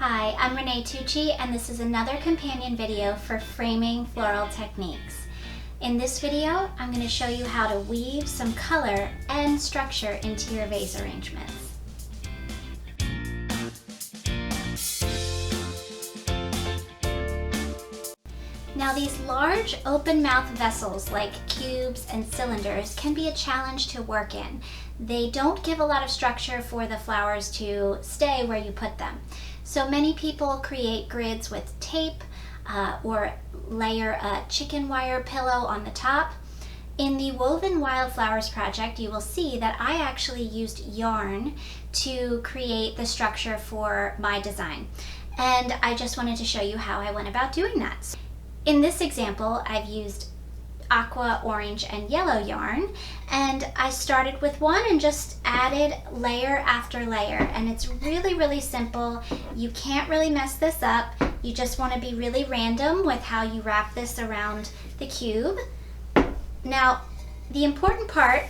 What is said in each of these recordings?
Hi, I'm Renee Tucci, and this is another companion video for Framing Floral Techniques. In this video, I'm going to show you how to weave some color and structure into your vase arrangements. Now, these large open mouth vessels like cubes and cylinders can be a challenge to work in. They don't give a lot of structure for the flowers to stay where you put them. So many people create grids with tape or layer a chicken wire pillow on the top. In the Woven Wildflowers project, you will see that I actually used yarn to create the structure for my design. And I just wanted to show you how I went about doing that. In this example, I've used aqua, orange, and yellow yarn, and I started with one and just added layer after layer, and it's really simple. You can't really mess this up. You just want to be really random with how you wrap this around the cube. Now, the important part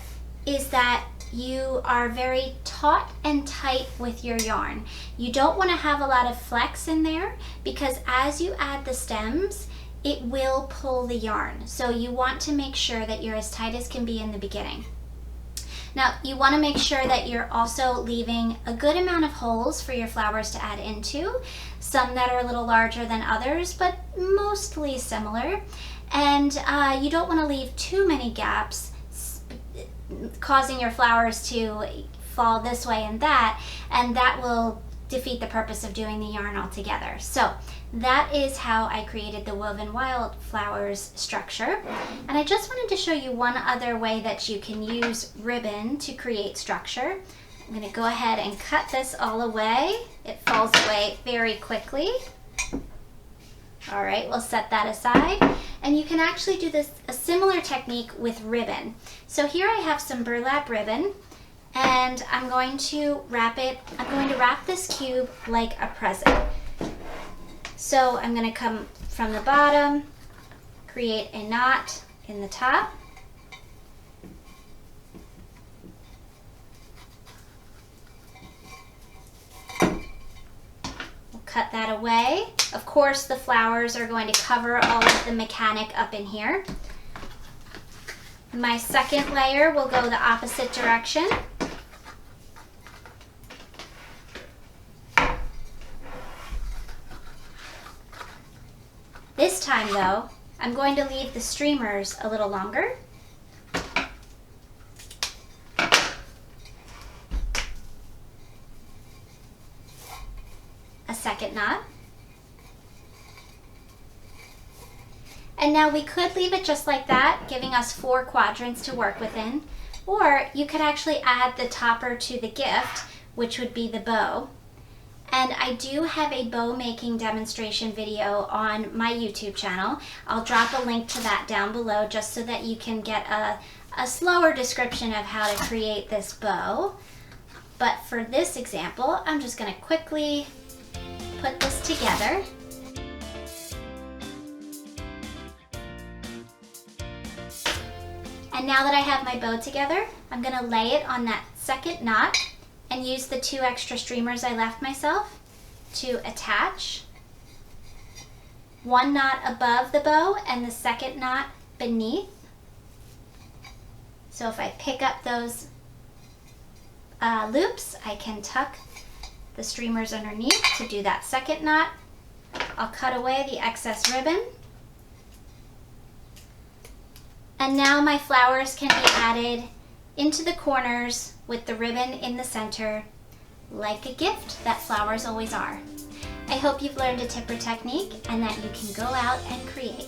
is that you are very taut and tight with your yarn. You don't want to have a lot of flex in there, because as you add the stems, it will pull the yarn. So you want to make sure that you're as tight as can be in the beginning. Now, you want to make sure that you're also leaving a good amount of holes for your flowers to add into, some that are a little larger than others, but mostly similar. And you don't want to leave too many gaps, causing your flowers to fall this way and that will defeat the purpose of doing the yarn altogether. So that is how I created the Woven Wildflowers structure. And I just wanted to show you one other way that you can use ribbon to create structure. I'm going to go ahead and cut this all away. It falls away very quickly. All right, we'll set that aside. And you can actually do a similar technique with ribbon. So here I have some burlap ribbon, and I'm going to wrap this cube like a present. So I'm going to come from the bottom, create a knot in the top, we'll cut that away. Of course, the flowers are going to cover all of the mechanic up in here. My second layer will go the opposite direction. This time though, I'm going to leave the streamers a little longer. A second knot. And now we could leave it just like that, giving us 4 quadrants to work within. Or you could actually add the topper to the gift, which would be the bow. And I do have a bow making demonstration video on my YouTube channel. I'll drop a link to that down below just so that you can get a slower description of how to create this bow. But for this example, I'm just going to quickly put this together. And now that I have my bow together, I'm going to lay it on that second knot and use the 2 extra streamers I left myself to attach. 1 knot above the bow and the second knot beneath. So if I pick up those loops, I can tuck the streamers underneath to do that second knot. I'll cut away the excess ribbon. And now my flowers can be added into the corners with the ribbon in the center, like a gift that flowers always are. I hope you've learned a tip or technique and that you can go out and create.